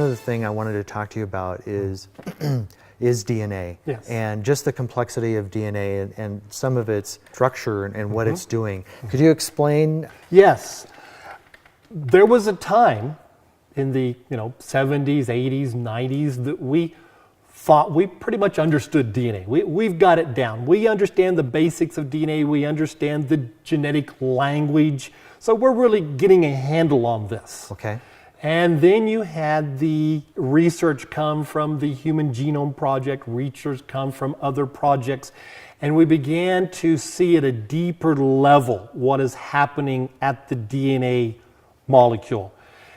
another thing I wanted to talk to you about is DNA. Yes. And just the complexity of DNA and some of its structure and what it's doing. Could you explain? Yes. There was a time in the 70s, 80s, 90s that we thought we pretty much understood DNA. We've got it down. We understand the basics of DNA. We understand the genetic language. So we're really getting a handle on this. Okay. And then you had the research come from the Human Genome Project, research come from other projects, and we began to see at a deeper level what is happening at the DNA molecule,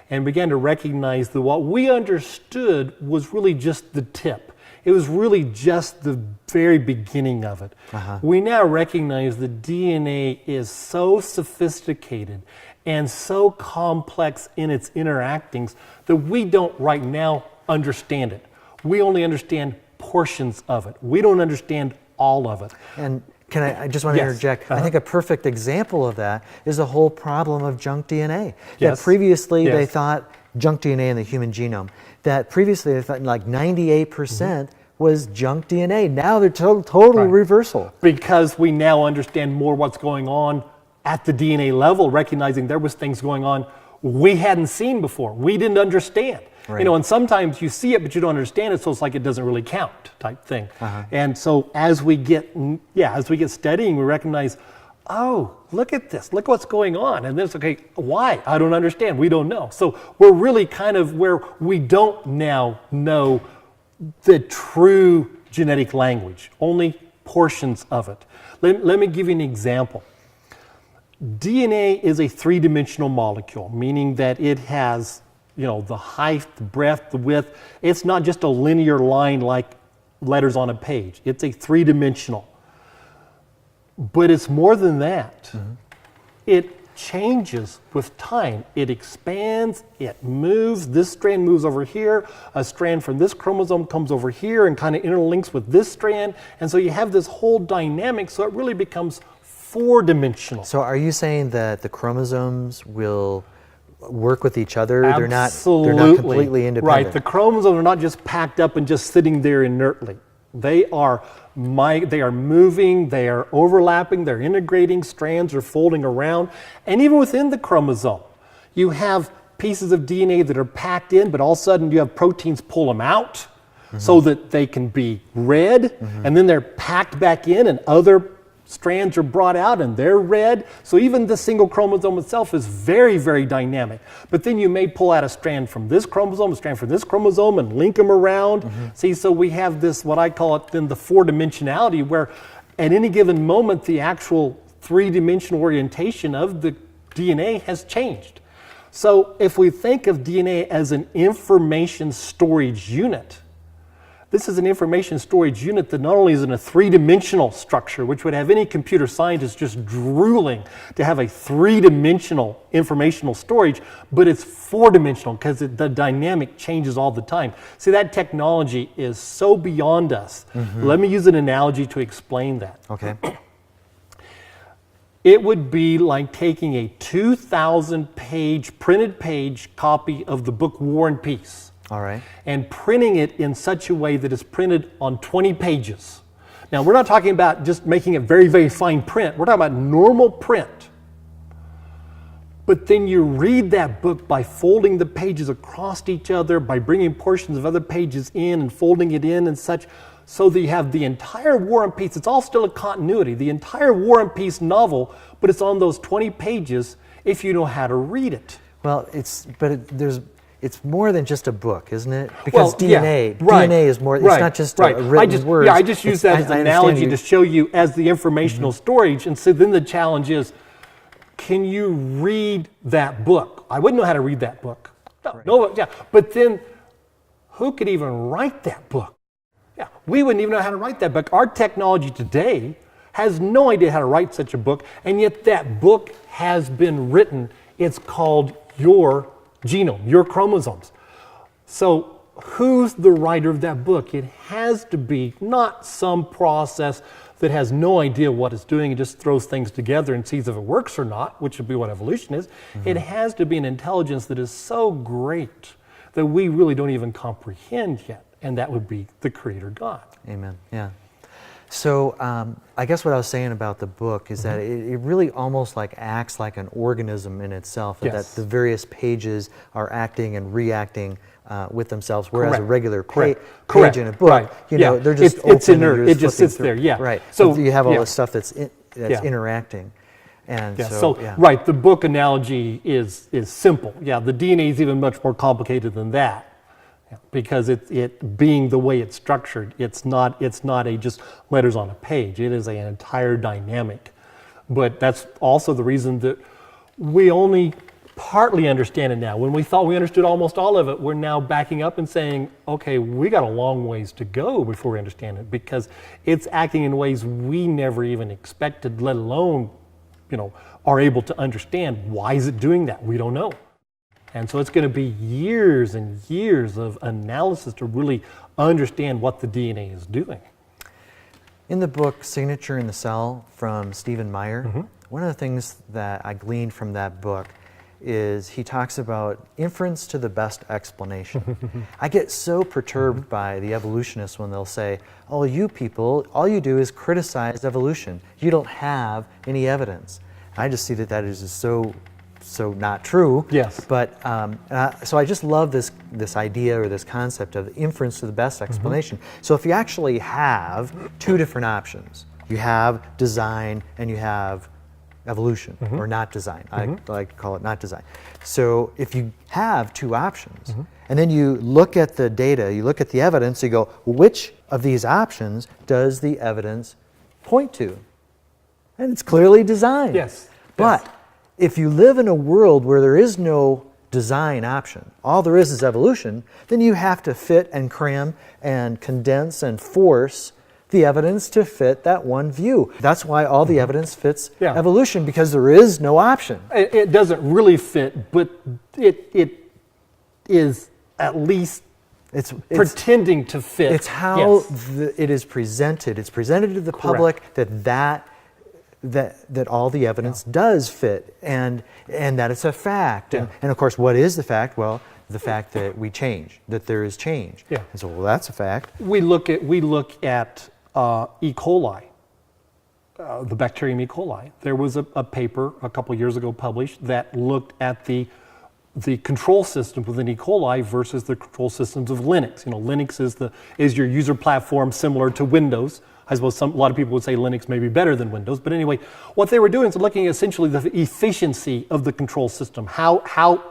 and began to recognize that what we understood was really just the tip. It was really just the very beginning of it. We now recognize that DNA is so sophisticated and so complex in its interactings that we don't right now understand it. We only understand portions of it. We don't understand all of it. And I just want to interject. I think a perfect example of that is the whole problem of junk DNA. That previously they thought junk DNA in the human genome, that previously they thought like 98% was junk DNA. Now they're total reversal. Because we now understand more what's going on at the DNA level, recognizing there was things going on we hadn't seen before. We didn't understand. Right. And sometimes you see it, but you don't understand it, so it's like it doesn't really count type thing. And so as we get studying, we recognize, oh, look at this, look what's going on. And then it's okay, why? I don't understand, we don't know. So we're really kind of where we don't now know the true genetic language, only portions of it. Let me give you an example. DNA is a three-dimensional molecule, meaning that it has the height, the breadth, the width. It's not just a linear line like letters on a page. It's a three-dimensional. But it's more than that. It changes with time. It expands, it moves. This strand moves over here. A strand from this chromosome comes over here and kind of interlinks with this strand. And so you have this whole dynamic, so it really becomes four-dimensional. So are you saying that the chromosomes will work with each other? Absolutely. They're not completely independent. Right. The chromosomes are not just packed up and just sitting there inertly. They are moving, they are overlapping, they're integrating, strands are folding around. And even within the chromosome, you have pieces of DNA that are packed in, but all of a sudden you have proteins pull them out so that they can be read, and then they're packed back in and other strands are brought out and they're read. So even the single chromosome itself is very, very dynamic. But then you may pull out a strand from this chromosome, a strand from this chromosome, and link them around. See, so we have this, what I call it then the four-dimensionality, where at any given moment the actual three-dimensional orientation of the DNA has changed. So if we think of DNA as an information storage unit, this is an information storage unit that not only is in a three-dimensional structure, which would have any computer scientist just drooling to have a three-dimensional informational storage, but it's four-dimensional because the dynamic changes all the time. See, that technology is so beyond us. Let me use an analogy to explain that. Okay. It would be like taking a 2,000-page printed page copy of the book War and Peace. All right. And printing it in such a way that it's printed on 20 pages. Now, we're not talking about just making it very, very fine print. We're talking about normal print. But then you read that book by folding the pages across each other, by bringing portions of other pages in and folding it in and such, so that you have the entire War and Peace. It's all still a continuity. The entire War and Peace novel, but it's on those 20 pages if you know how to read it. Well, it's more than just a book, isn't it? Because DNA is more, it's not just a written word. Yeah, I just use that as an analogy to show you as the informational storage. And so then the challenge is, can you read that book? I wouldn't know how to read that book. But then who could even write that book? Yeah, we wouldn't even know how to write that book. Our technology today has no idea how to write such a book, and yet that book has been written. It's called your genome, your chromosomes. So who's the writer of that book? It has to be not some process that has no idea what it's doing and just throws things together and sees if it works or not, which would be what evolution is. It has to be an intelligence that is so great that we really don't even comprehend yet, and that would be the Creator God. Amen. Yeah. So I guess what I was saying about the book is that it really almost like acts like an organism in itself, that the various pages are acting and reacting with themselves, whereas a regular page in a book, you know, they're just it's inert. It just sits there. Yeah. Right. So you have all this stuff that's interacting. And right, the book analogy is simple. Yeah, the DNA is even much more complicated than that. Because it being the way it's structured, it's not a just letters on a page. It is an entire dynamic. But that's also the reason that we only partly understand it now. When we thought we understood almost all of it, we're now backing up and saying, okay, we got a long ways to go before we understand it, because it's acting in ways we never even expected, let alone, you know, are able to understand. Why is it doing that? We don't know. And so it's going to be years and years of analysis to really understand what the DNA is doing. In the book Signature in the Cell from Stephen Meyer, one of the things that I gleaned from that book is he talks about inference to the best explanation. I get so perturbed by the evolutionists when they'll say, oh, you people, all you do is criticize evolution. You don't have any evidence. I just see that is just so not true. Yes. But so I just love this idea or this concept of inference to the best explanation. So if you actually have two different options, you have design and you have evolution, or not design. I like to call it not design. So if you have two options, and then you look at the data, you look at the evidence, you go, which of these options does the evidence point to? And it's clearly design. Yes. But if you live in a world where there is no design option, all there is evolution, then you have to fit and cram and condense and force the evidence to fit that one view. That's why all the evidence fits evolution, because there is no option. It doesn't really fit, but it is at least it's pretending to fit. It's how it is presented. It's presented to the public that all the evidence does fit, and that it's a fact. And of course, what is the fact? Well, the fact that we change, that there is change. Yeah. And so, well, that's a fact. We look at E. coli, the bacterium E. coli. There was a paper a couple years ago published that looked at the control system within E. coli versus the control systems of Linux. You know, Linux is your user platform similar to Windows. I suppose a lot of people would say Linux may be better than Windows, but anyway, what they were doing is looking at essentially the efficiency of the control system, how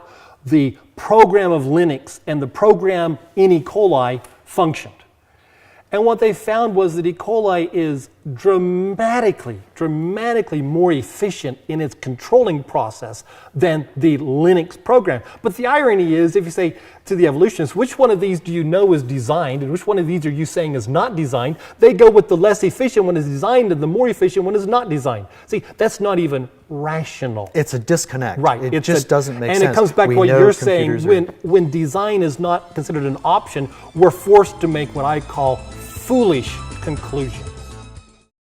the program of Linux and the program in E. coli functioned. And what they found was that E. coli is dramatically more efficient in its controlling process than the Linux program. But the irony is, if you say to the evolutionists, which one of these do you know is designed and which one of these are you saying is not designed, they go with the less efficient one is designed and the more efficient one is not designed. See, that's not even rational. It's a disconnect. Right. It just doesn't make sense. And it comes back to what you're saying, when design is not considered an option, we're forced to make what I call foolish conclusions.